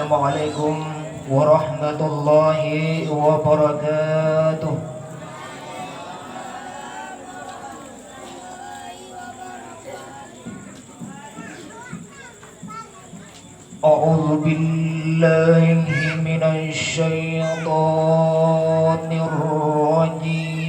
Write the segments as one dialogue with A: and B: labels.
A: Assalamualaikum warahmatullahi wabarakatuh. A'udzu billahi minasy syaithanir rajim.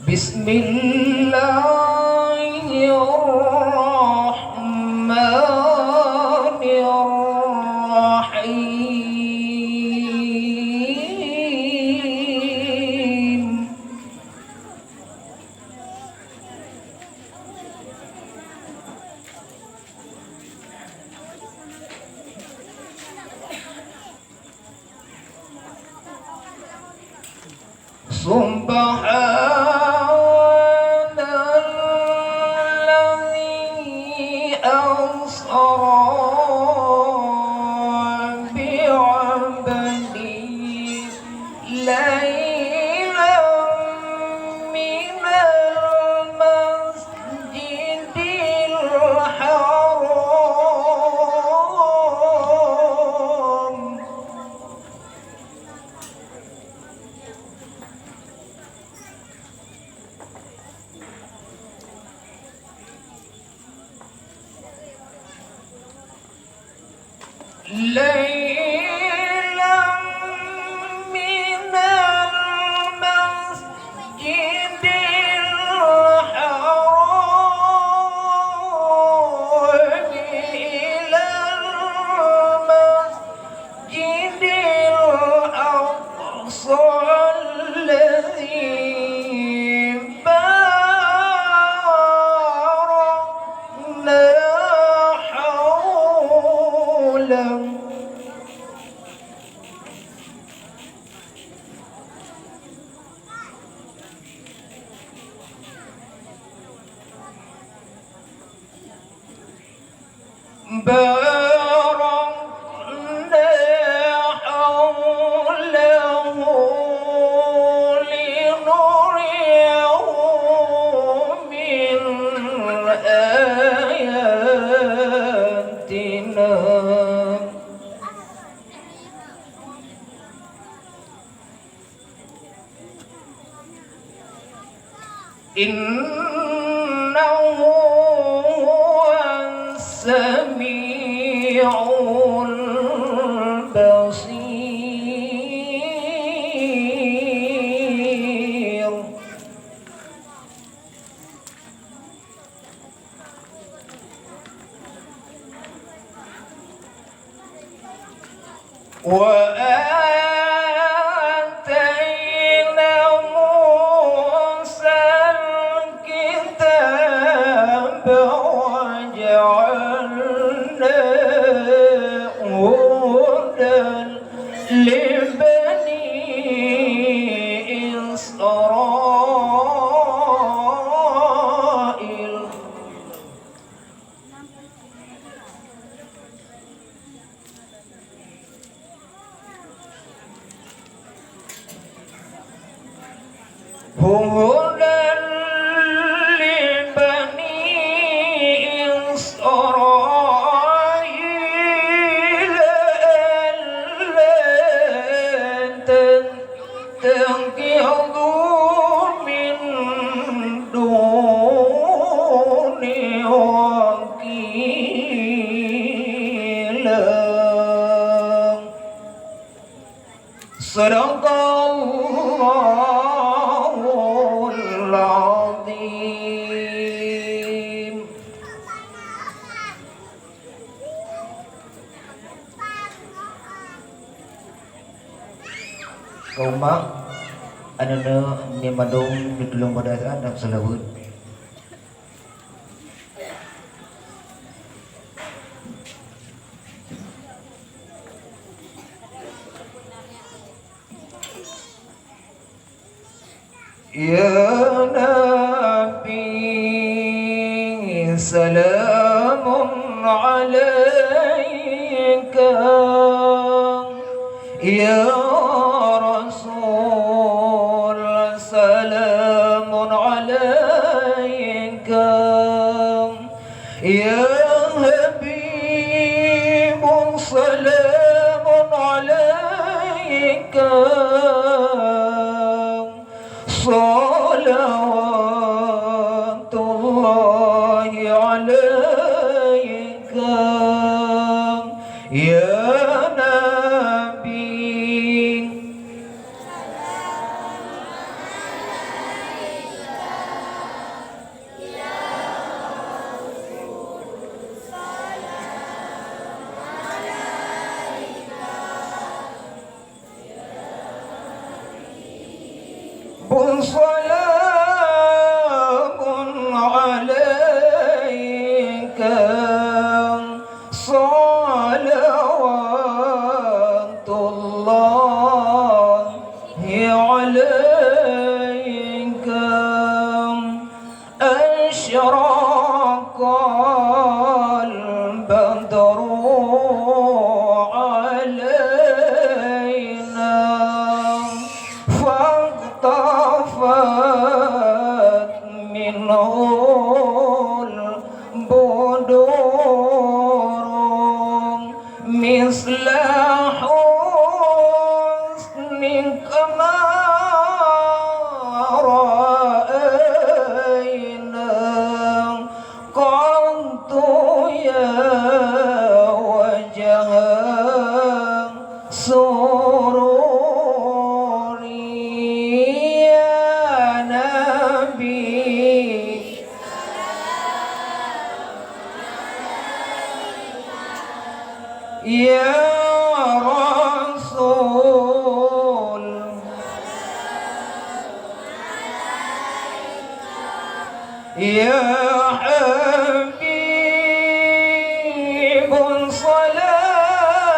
A: Bismillahirrahmanirrahim. Subhanalladzi asra bi'abdihi laylan minal masjidil haram ليلا من المسجد الحرام إلى المسجد الأقصى الذي باركنا حوله باركنا حوله لنريه من آياتنا إنه هو السميع البصير وآتينا موسى الكتاب وجعلناه هدى لبني إسرائيل هدى لبني إسرائيل ألا تتخذوا من دوني وكيلا صدق الله العظيم. Câu mắc anh nơ niệm bản đông được lòng bờ đại đam salawat. Ya Nabi salamun alayka Ya Rasul salamun alayka Ya Nabi. سلام عليك صلوات الله عليك أشرق البدر علينا فاقتفت منه البدور مثل حسنك ما رأينا قط يا وجه سروري يا نبي. يا رسول يا حبيب سلام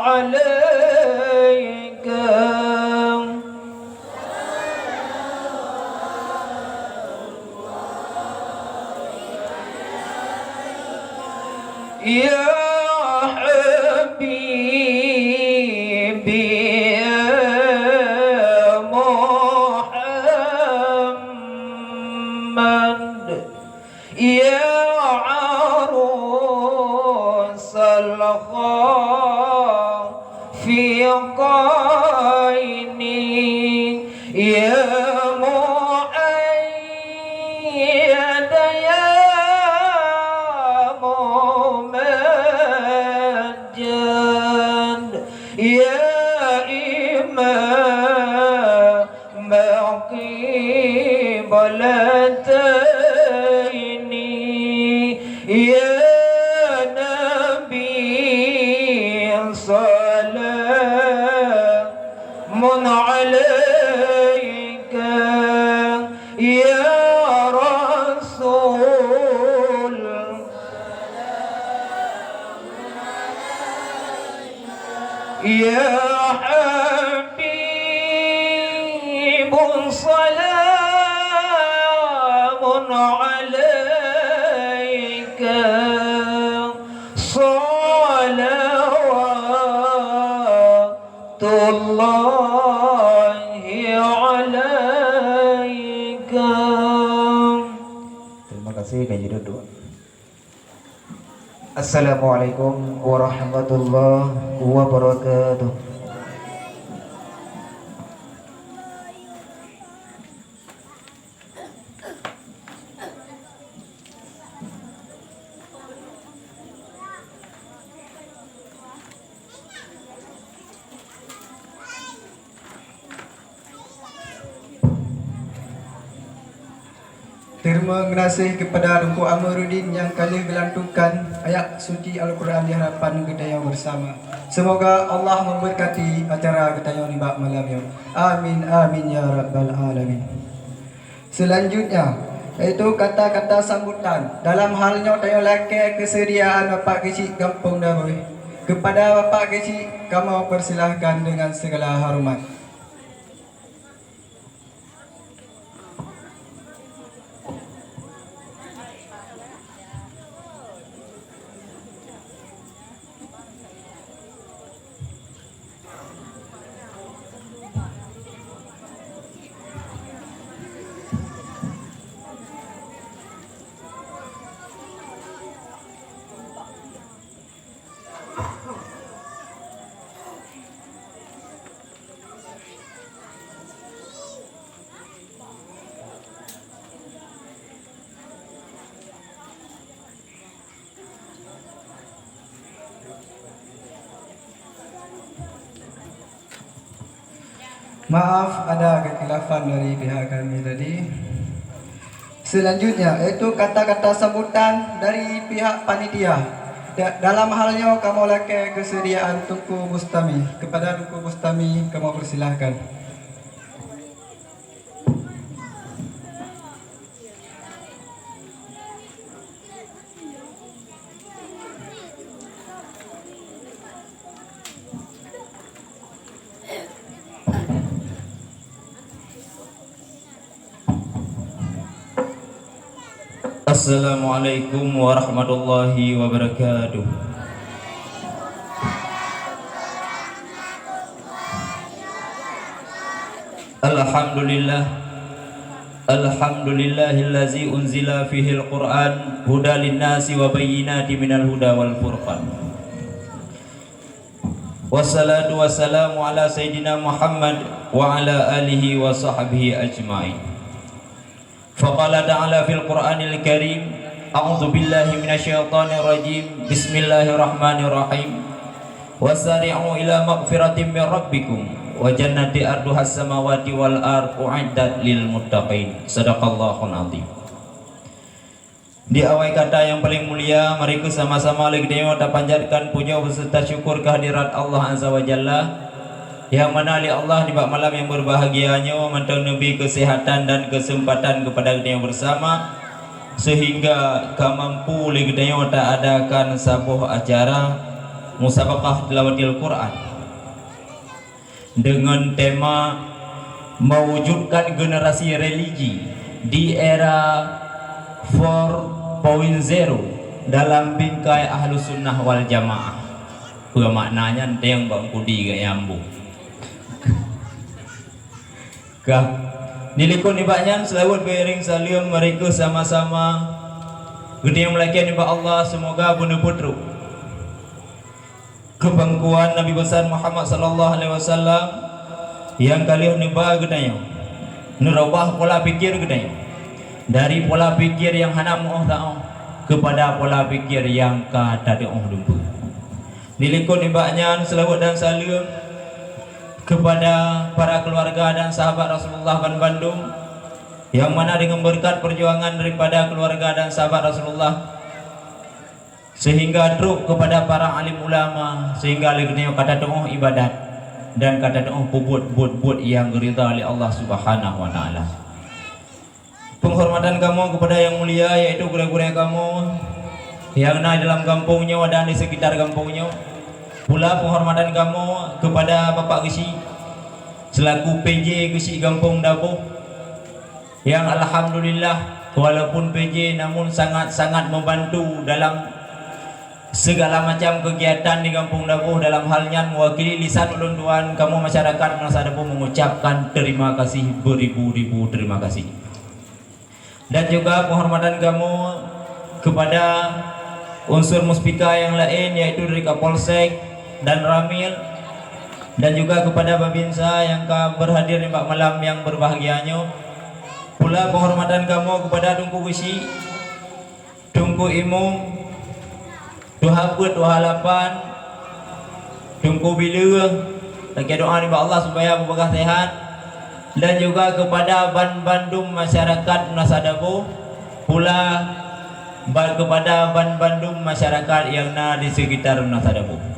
A: عليك يا حبيبي يا محمد يا عروس الخافقين يا مؤيد يا ممجد يا إمام قبلتين يا نبي سلام عليك يا رسول يا حبيب سلام عليك صلوات الله عليك. Terima kasih kaji duduk. Assalamualaikum warahmatullahi wabarakatuh.
B: Terima kasih kepada Dungku Amaruddin yang kali gelantunkan ayat suci Al-Quran di hadapan Gedayang bersama. Semoga Allah memberkati acara Gedayang di malam ini. Amin amin ya rabbal alamin. Selanjutnya iaitu kata-kata sambutan dalam halnya tayo laki kesediaan Bapak Kecik Kampung Dabui. Kepada Bapak Kecik kamu persilahkan dengan segala hormat. Maaf ada kekhilafan dari pihak kami tadi. Selanjutnya yaitu kata-kata sambutan dari pihak panitia. Dalam halnya kamu lakukan kesediaan Tunku Bustami. Kepada Tunku Bustami kamu persilahkan.
C: Assalamualaikum warahmatullahi wabarakatuh. Alhamdulillah. Alhamdulillahillazi unzila fihil Qur'an huda linnasi wa bayyinati minal huda wal furqan. Wassalatu wassalamu ala sayyidina Muhammad wa ala alihi wa sahbihi ajma'in. Faqala ta'ala fil Qur'anil Karim, a'udzu billahi minasyaitonir rajim. Bismillahirrahmanirrahim. Wasari'u ila maghfiratin min rabbikum wa jannati arduhas samawati wal ardh u'iddat lil muttaqin. Shadaqallahul azim. Di awal kata yang paling mulia, mari kita sama-sama lagi kita panjatkan puja beserta syukur kehadirat Allah Azza wa Jalla, yang mana oleh Allah di malam yang berbahagianya mentang Nabi kesehatan dan kesempatan kepada kita bersama, sehingga mampu kita tak adakan sebuah acara musabaqah tilawatil Quran dengan tema mewujudkan generasi religi di era 4.0 dalam bingkai Ahlus Sunnah wal Jamaah. Apa maknanya yang bangku di nyambung. Nilikun ibaknya selawat bering salim mereka sama-sama gede yang melakian ibak Allah, semoga bunda putru kebangkuan Nabi besar Muhammad sallallahu alaihi wasallam yang kalian nibah gedanya nerubah pola pikir gedanya dari pola pikir yang hana mu'ah ta'ah kepada pola pikir yang kata di'ah dumpu. Nilikun ibaknya selawat dan salim kepada para keluarga dan sahabat Rasulullah Ban Bandung, yang mana dengan berkat perjuangan daripada keluarga dan sahabat Rasulullah sehingga truk kepada para alim ulama, sehingga legenya kata doa ibadat dan kata doa buat yang diridha oleh Allah Subhanahu wa taala. Penghormatan kamu kepada yang mulia, yaitu guru-guru kamu yang ada dalam kampungnya dan di sekitar kampungnya. Pula penghormatan kamu kepada Bapak Gesi selaku PJ Gesi Kampung Dabuh, yang alhamdulillah walaupun PJ namun sangat-sangat membantu dalam segala macam kegiatan di Kampung Dabuh, dalam halnya mewakili lisan ulun tuan kamu masyarakat Nusa Dabuh mengucapkan terima kasih beribu-ribu terima kasih. Dan juga penghormatan kamu kepada unsur muspika yang lain, yaitu dari Kapolsek dan Ramil, dan juga kepada Babinsa yang berhadir di malam yang berbahagianya. Pula penghormatan kamu kepada Tunku Gusi, Tunku Imum, Tuhaput, Tuhalapan, Tunku Bila, lagi doa kepada Allah supaya berkah sehat, dan juga kepada Ban Bandung masyarakat Nusa Dabuh, pula kepada Ban Bandung masyarakat yang di sekitar Nusa Dabuh.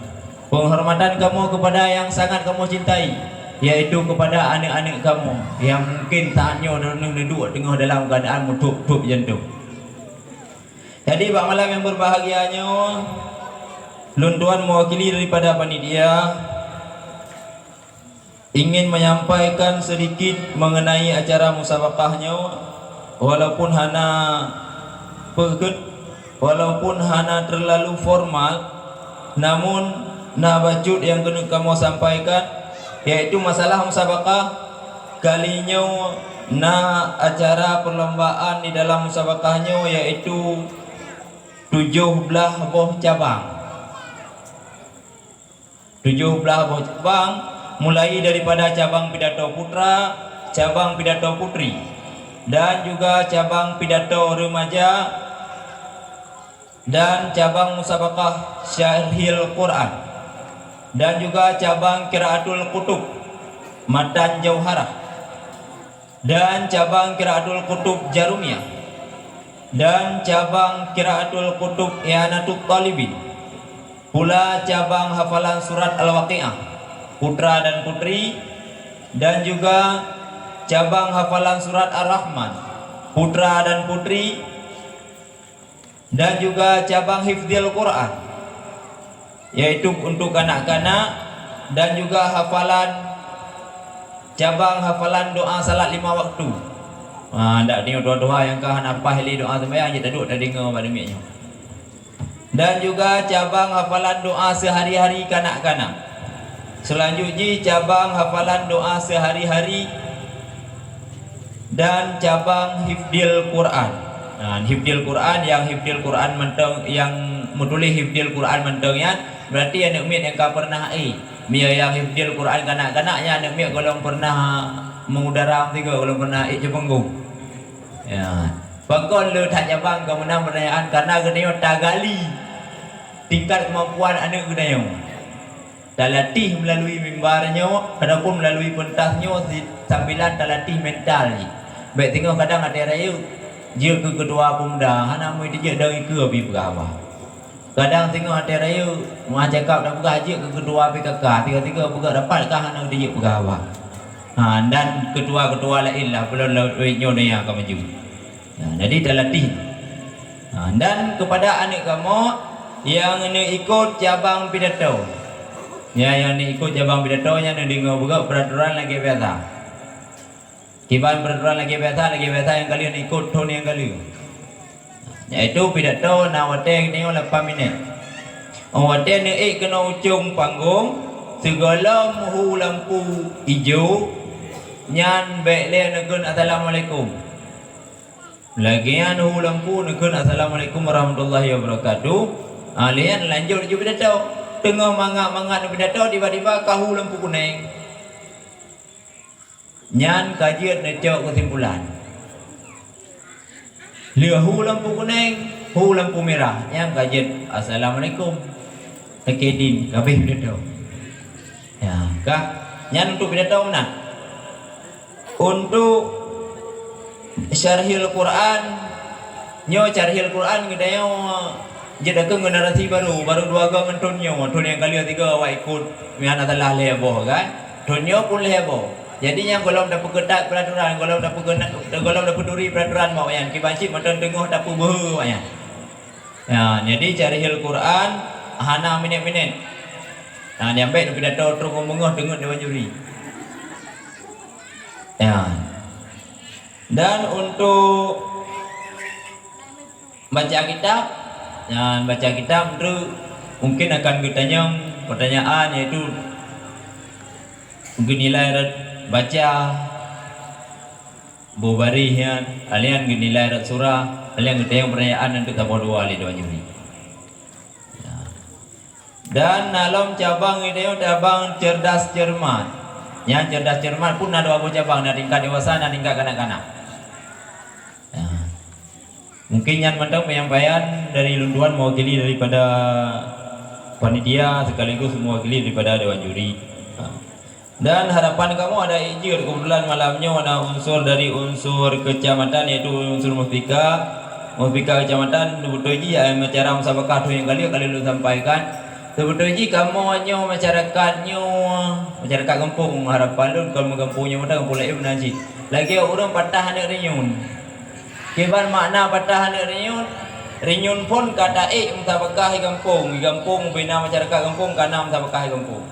C: Penghormatan kamu kepada yang sangat kamu cintai, yaitu kepada anak-anak kamu yang mungkin taknya duduk tengah dalam keadaan mutuk jantung. Jadi pada malam yang berbahagianya, luntuan mewakili daripada panitia ingin menyampaikan sedikit mengenai acara musabaqahnya, walaupun hana terlalu formal, namun bacot yang kena kamu sampaikan, yaitu masalah musabaqah kalinya acara perlombaan di dalam musabaqahnya, yaitu 17 buah cabang. 17 buah cabang, mulai daripada cabang pidato putra, cabang pidato putri, dan juga cabang pidato remaja, dan cabang musabaqah syarhil Quran, dan juga cabang qiraatul kutub. Matan Jauharah, dan cabang Qiraatul Qutub Jarumiyah, dan cabang Qiraatul Qutub I'anatul Talibin, pula cabang hafalan surat Al-Waqi'ah putra dan putri, dan juga cabang hafalan surat Ar-Rahman putra dan putri, dan juga cabang hifdzil Quran yaitu untuk kanak-kanak, dan juga cabang hafalan doa salat 5 waktu. Ndak tengok doa-doa yang kah apa hili doa sembahyang je tak duduk tak dengar pada miknya. Dan juga cabang hafalan doa sehari-hari kanak-kanak. Selanjutnya cabang hafalan doa sehari-hari dan cabang hifdzil Quran. Hifdzil Quran yang menteng, yang menulis hifdzil Quran menteng ya, berarti anak umi yang kau pernah yang hifdzil Quran kanak-kanaknya anak umi kalau pernah mengudara tiga, kalau pernah Jepanggung. Ya. Bakal le tak cabang kau menang pertanyaan karena kena tagali tingkat kemampuan anak kena talatih melalui mimbarnya ataupun melalui pentasnya sambilan talatih mental ni. Baik tengok kadang ada raya dia ke kedua pemuda hana mu dia dari ke bi berapa. Kadang tengok ada raya mau cakap dah buka je ke kedua PKK tiga-tiga buka dapat kah hana dia berapa. Dan kedua-kedua lain lah belum duitnya ni yang akan maju. Jadi talatih. Dan kepada anak kamu yang ni ikut cabang pidato. Ya, yang ni ikut cabang pidato yang ni dengar juga peraturan lagi biasa. Kiban peraturan lagi biasa yang kalian ikut tahun yang kali. Yaitu pidato nawate ni 8 minit. Wate ni kena ujung panggung segala muhu lampu hijau nyan baiklah negun assalamualaikum. Lagian muhu lampu negun assalamualaikum warahmatullahi wabarakatuh. Alian lanjut je pidato. Tengah mangat-mangat pidato tiba-tiba kahu lampu kuning. Nyan kajian necok kesimpulan. Hu lampu kuning, hu lampu merah. Yang kajian assalamualaikum. Takedin kabeh pidato. Ya, kah? Nyan untuk pidato mana? Untuk syarhil Quran, nyo syarhil Quran gedayo jadi ke generasi baru 2 agak mentonyo, ton yang kali 3 awak ikut mian adalah lebo kan. Tonyo pun lebo. Jadi yang golong dapat ketat peraturan, golong dapat duri peraturan mak yang kibancik menton tengah dapat behu yang. Ya, jadi syarhil Quran hana minit-minit. Dia ambil pidato terus ngomong dengar dewan juri. Ya. Dan untuk baca kitab, baca kitab itu mungkin akan bertanya pertanyaan yaitu mungkin nilai baca bubarihan, kalian nilai surah, kalian bertanya pertanyaan untuk tambah 2 kali dewan juri. Dan dalam cabang itu cabang cerdas cermat. Yang cerdas cermat pun ada 2 cabang, ada tingkat dewasa dan tingkat kanak-kanak. Mungkin yang mendak penyampaian dari lunduan mewakili daripada panitia sekaligus mewakili daripada dewan juri. Dan harapan kamu ada ijir kebetulan malamnya ada unsur dari unsur kecamatan yaitu unsur Muspika kecamatan Betuji acara musabakah yang kali lu sampaikan. Sebetulnya kamu nyo masyarakat kampung harapan lu kalau kampungnya mana kampung lain menajid. Lagi orang patah anak renyun. Kiban makna patah anak renyun. Renyun pun kata musabakah kampung bina masyarakat kampung karena musabakah kampung.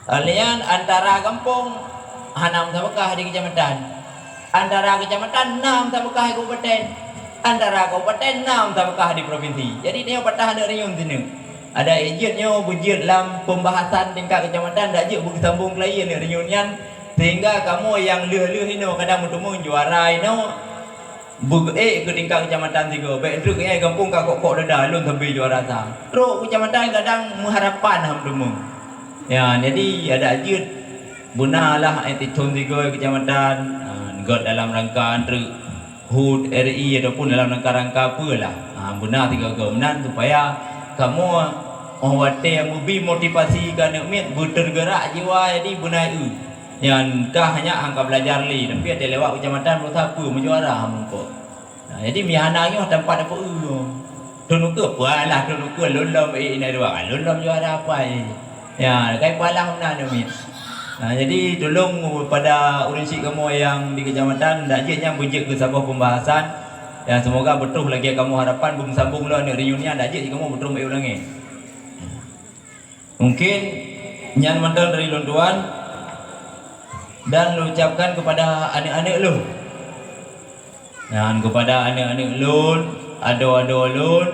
C: Alian antara kampung hana musabakah di kecamatan. Antara kecamatan 6 musabakah kabupaten. Antara kabupaten 6 musabakah di provinsi. Jadi dia patah anak renyun sini. Ada ejitnya bujit dalam pembahasan tingkat kecamatan dak je bersambung klien ni reunian sehingga kamu yang leh-leh ini kadang bertemu juara ini ke tingkat kecamatan 3 baik truk yang kampung kok dah lun sampai juara sang truk kecamatan kadang mengharapan ham bertemu ya jadi ada ejit bunalah etitun 3 kecamatan god dalam rangka antara HUD RI ataupun dalam rangka apalah bunah 3 kemenan supaya kamu awate yang lebih motivasi kan umi bergerak jiwa jadi bunai yang kah hanya angka belajar li tapi ada lewat kecamatan belum tahu apa menjuara mengko. Jadi mihana ni tempat apa tunu ke pualah tunu ke lolom ini dua lolom juara apa ya kai pualah mana ni. Jadi tolong pada urusi kamu yang di kecamatan dak je yang bujik ke sebuah pembahasan ya semoga betul lagi kamu harapan bung sambung lah ni reunian dak je kamu betul mai ulangi. Mungkin nyan mandal dari londuan dan lu ucapkan kepada anak-anak lu. Dan kepada anak-anak lun, ado-ado lun,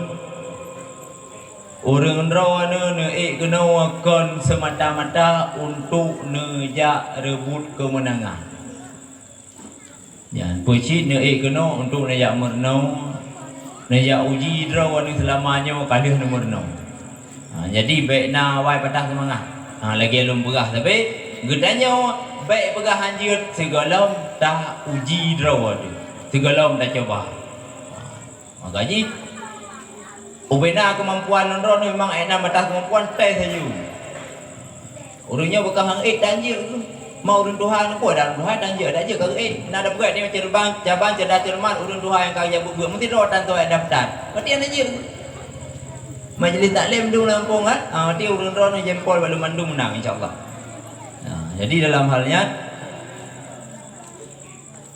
C: orang rawana ne kena akan semata-mata untuk nejak rebut kemenangan. Jangan pucit ne kena untuk nejak mernau, nejak uji rawana selamanya kalah nomor 6. Jadi baik na wai patah semangat. Lagi lum berah tapi gedanya baik pegah hanjut segala dah uji draw tu. Segala dah coba. Makanya ubena kemampuan londro ni memang enak mata kemampuan tes saja. Orangnya bukan hang danjir tu. Mau urun Tuhan ko dah Tuhan danjir dah je kalau nak ada berat ni macam terbang cabang cerdas cermat urun Tuhan yang kaya buat mesti ro tanto daftar. Berarti ana je. Majlis taklim di Lampung kan. Berarti urun ro ni jempol balu mandu menang insya-Allah. Jadi dalam halnya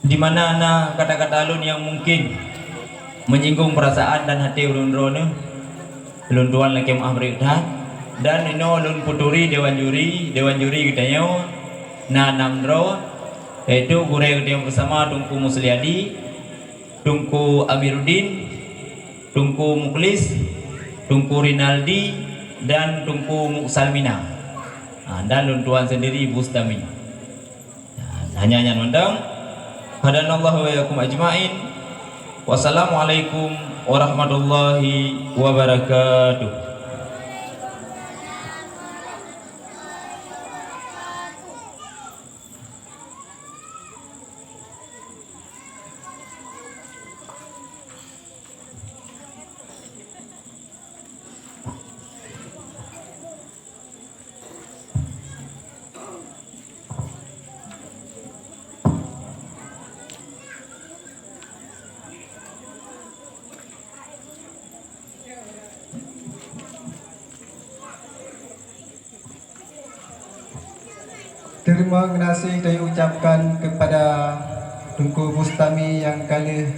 C: di mana ana kata-kata alun yang mungkin menyinggung perasaan dan hati ulun rone ulun tuan laki maaf berikutah dan ino ulun puturi dewan juri kitanya na namdro yaitu gure kita bersama Tungku Musliadi, Tungku Amiruddin, Tungku Muklis, Tungku Rinaldi dan Tungku Muksalmina. Dan luntuan sendiri Bustami. Hanya mandang. Hadanallahu wa yakum ajmain. Wassalamualaikum warahmatullahi wabarakatuh.
B: Terima kasih saya ucapkan kepada Tungku Bustami yang kali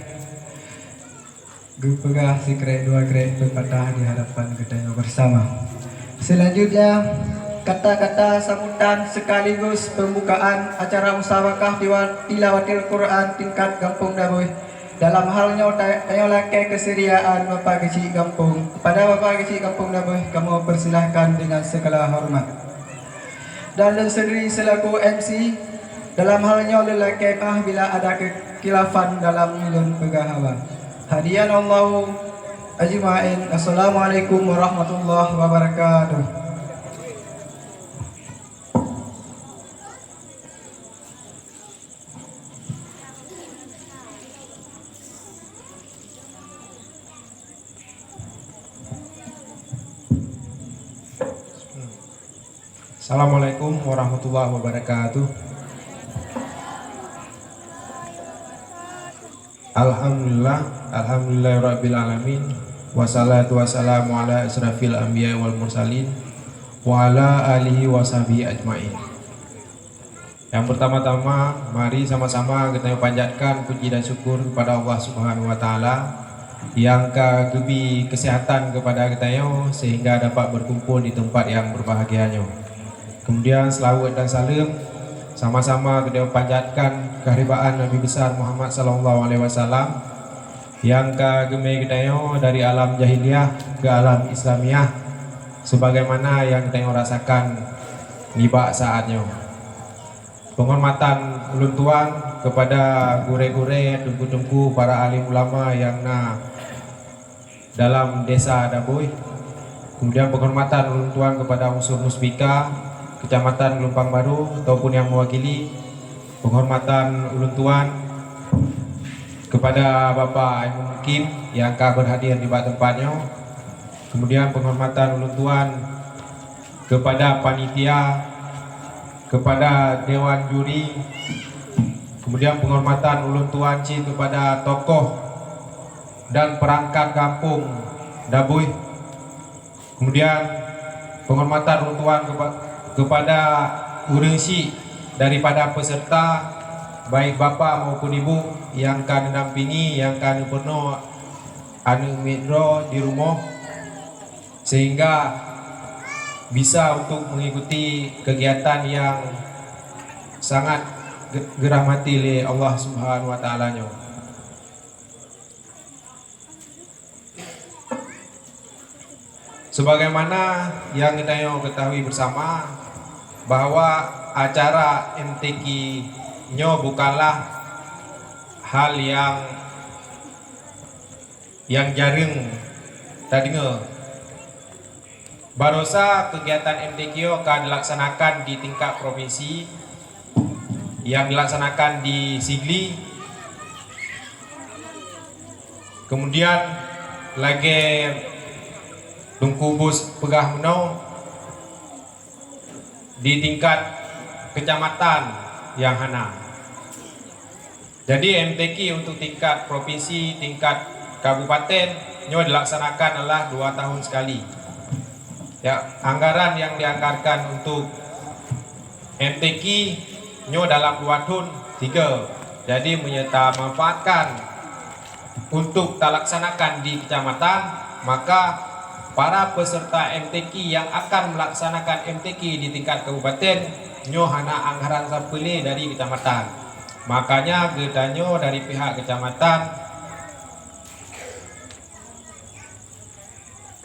B: gepegah si krek dua krek berpatah di hadapan kita bersama. Selanjutnya kata-kata sambutan sekaligus pembukaan acara musyawarah tilawatil Quran tingkat Kampung Daboy. Dalam halnya tayo laki keseriaan Bapak Kecil Kampung. Kepada Bapak Kecil Kampung Daboy, kamu persilahkan dengan segala hormat. Dan sendiri selaku MC dalam halnya lelaki mah bila ada kekilafan dalam ilun pegahawa. Hadian Allah ajma'in. Assalamualaikum warahmatullahi wabarakatuh.
D: Assalamualaikum warahmatullahi wabarakatuh. Alhamdulillahirabbil alamin. Wassalatu wassalamu ala asrafil anbiya wal mursalin wa ala alihi washabihi ajmain. Yang pertama-tama mari sama-sama kita panjatkan puji dan syukur kepada Allah Subhanahu wa taala yang kagebi kesehatan kepada kita sehingga dapat berkumpul di tempat yang berbahagianya. Kemudian selawat dan salam sama-sama kita panjatkan kehebatan Nabi besar Muhammad sallallahu alaihi wasallam yang kageme kita dari alam jahiliyah ke alam Islamiyah sebagaimana yang kita rasakan di bak saatnya. Penghormatan ulun tuan kepada gure-gure, tungku-tungku para alim ulama yang dalam desa Daboy. Kemudian penghormatan ulun tuan kepada unsur Muspika Kecamatan Gelompang Baru ataupun yang mewakili. Penghormatan ulun tuan kepada Bapak Ibu Mukim yang berhadir di tempatnya. Kemudian penghormatan ulun tuan kepada panitia kepada Dewan Juri, kemudian penghormatan ulun tuan Cik kepada tokoh dan perangkat kampung Dabui, kemudian penghormatan ulun tuan kepada urang Cik daripada peserta baik bapa maupun ibu yang kan mendampingi, yang kan penuh anu midro di rumah sehingga bisa untuk mengikuti kegiatan yang sangat dirahmati oleh Allah Subhanahu wa taala-nya. Sebagaimana yang kita ketahui bersama bahwa acara MTQ-nya bukanlah hal yang jarang tadi dengar. Barosa kegiatan MTQ akan dilaksanakan di tingkat provinsi yang dilaksanakan di Sigli, kemudian lagi Dungkubus Pegah Menau di tingkat kecamatan yang hana. Jadi MTQ untuk tingkat provinsi, tingkat kabupaten nyo dilaksanakan adalah 2 tahun sekali. Ya, anggaran yang dianggarkan untuk MTQ nyo dalam 2 tahun 3. Jadi menyerta manfaatkan untuk dilaksanakan di kecamatan, maka para peserta MTQ yang akan melaksanakan MTQ di tingkat kabupaten nyo hana anggaran sapele dari kecamatan. Makanya kita nyo dari pihak kecamatan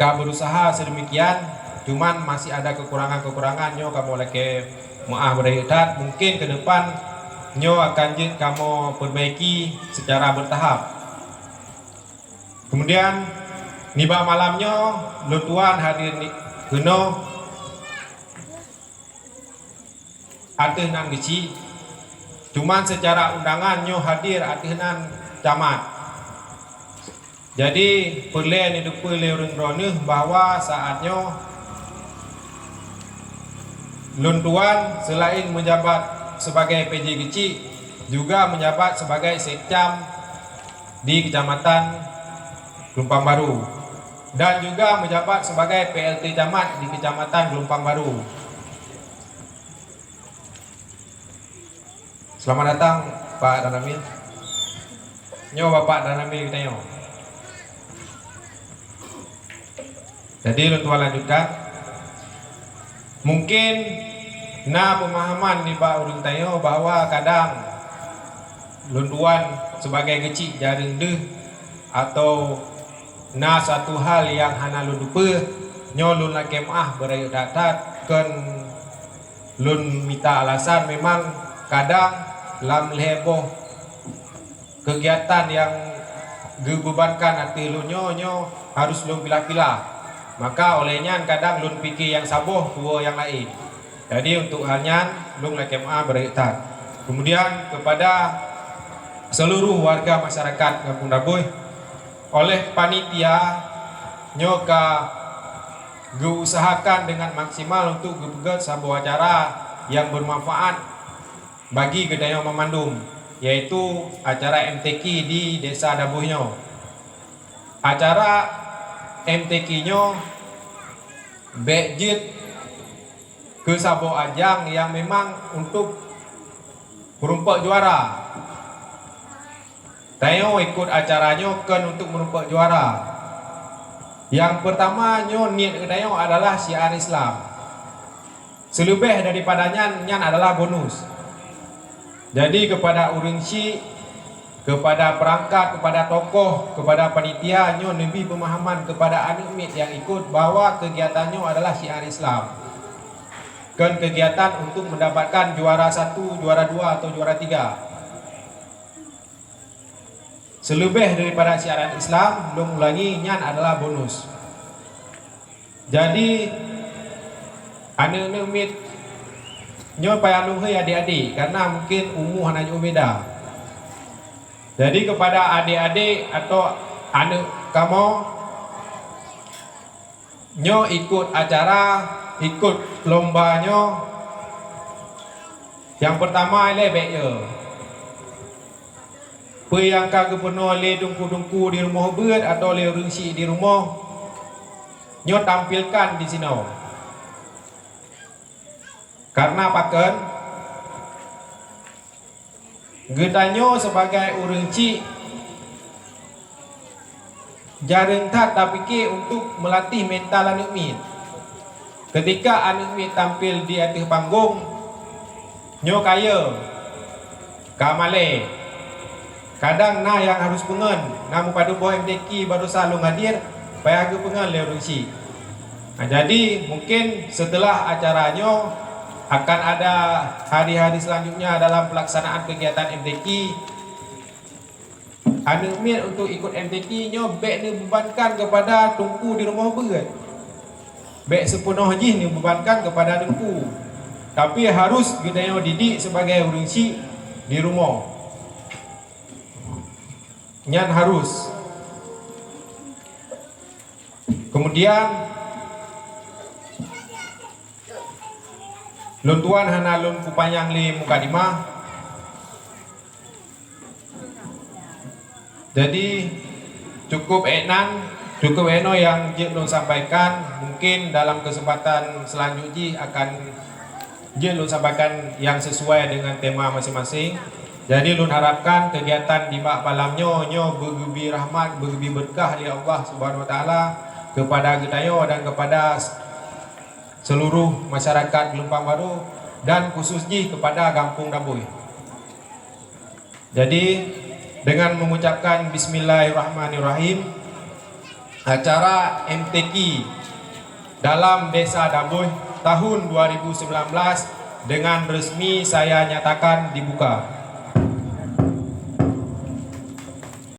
D: berusaha sedemikian, cuman masih ada kekurangan-kekurangan nyo kamu lagi maaf berhidap, mungkin ke depan nyo akan kamu perbaiki secara bertahap. Kemudian niba malamnya lutuan hadir kena atinan geci, cuman secara undangan nyo hadir atinan camat. Jadi perle ni depa leurun roneh bahwa saatnya luntuan selain menjabat sebagai PJ kecil juga menjabat sebagai sekcam di Kecamatan Gelompang Baru dan juga menjabat sebagai PLT camat di Kecamatan Gelompang Baru. Selamat datang Pak Danamil. Nyo Bapak Danamil kita nyo. Jadi luntuan lanjutkan. Mungkin pemahaman di Pak Urung Tayo bahwa kadang luntuan sebagai kecil jaring deh atau satu hal yang hana lun lupa nyolun la kemah berayu datat kan lun minta alasan memang kadang lam leboh kegiatan yang gebebankan hati lun nyo harus lun pilah-pilah. Maka olehnya kadang lun pikir yang saboh tua yang lain. Jadi untuk halnya lun LKMA beriktat. Kemudian kepada seluruh warga masyarakat Kampung Dabui, oleh panitia nyoka diusahakan dengan maksimal untuk bergerak sebuah acara yang bermanfaat bagi Gedayo Memandum, yaitu acara MTQ di Desa Dabuhnyo. Acara MTQ-nya bejit ke sabo ajang yang memang untuk merumpak juara. Tayo ikut acaranya kan untuk merumpak juara. Yang pertama niat Tayo adalah syiar Islam. Selebih daripadanya adalah bonus. Jadi kepada urang Syekh, kepada perangkat, kepada tokoh, kepada panitia lebih pemahaman kepada anak mit yang ikut bahwa kegiatannya adalah syiar Islam. Kan kegiatan untuk mendapatkan juara 1, juara 2 atau juara 3. Selebih daripada syiaran Islam, belum lagi adalah bonus. Jadi anak mit payah luhai adik-adik karena mungkin umur hanya beda. Jadi kepada adik-adik atau anak kamu ikut acara, ikut lombanya Yang pertama ialah baik ya. Apa yang kagak pernah le dungku-dungku di rumah ber atau le rungsi di rumah, nyo tampilkan di sini. Karena pakan getanyo sebagai orang cik jarang tak fikir untuk melatih mental anak mit. Ketika anak mit tampil di atas panggung, nyo kaya kamale kadang nah yang harus pengen namu pada boy MTQ baru selalu hadir payah ke pengen le rusi. Jadi mungkin setelah acaranya akan ada hari-hari selanjutnya dalam pelaksanaan kegiatan MTQ. Anak mit untuk ikut MTQ nyo baik ni bebankan kepada tungku di rumah berat. Baik sepenuh jih ni bebankan kepada tungku. Tapi harus kita didik sebagai orang cik di rumah. Nyan harus. Kemudian lun tuan hana lun kupanyang li mukadimah. Jadi cukup eno yang Jik Lun sampaikan. Mungkin dalam kesempatan selanjutnya akan Jik Lun sampaikan yang sesuai dengan tema masing-masing. Jadi Lun harapkan kegiatan di malamnya nyo bergebi rahmat, bergebi berkah dari Allah Subhanahu Wa Taala kepada Getayo dan kepada seluruh masyarakat Gelumpang Baru dan khususnya kepada Kampung Dabui. Jadi dengan mengucapkan Bismillahirrahmanirrahim, acara MTQ dalam Desa Dabui tahun 2019 dengan resmi saya nyatakan dibuka.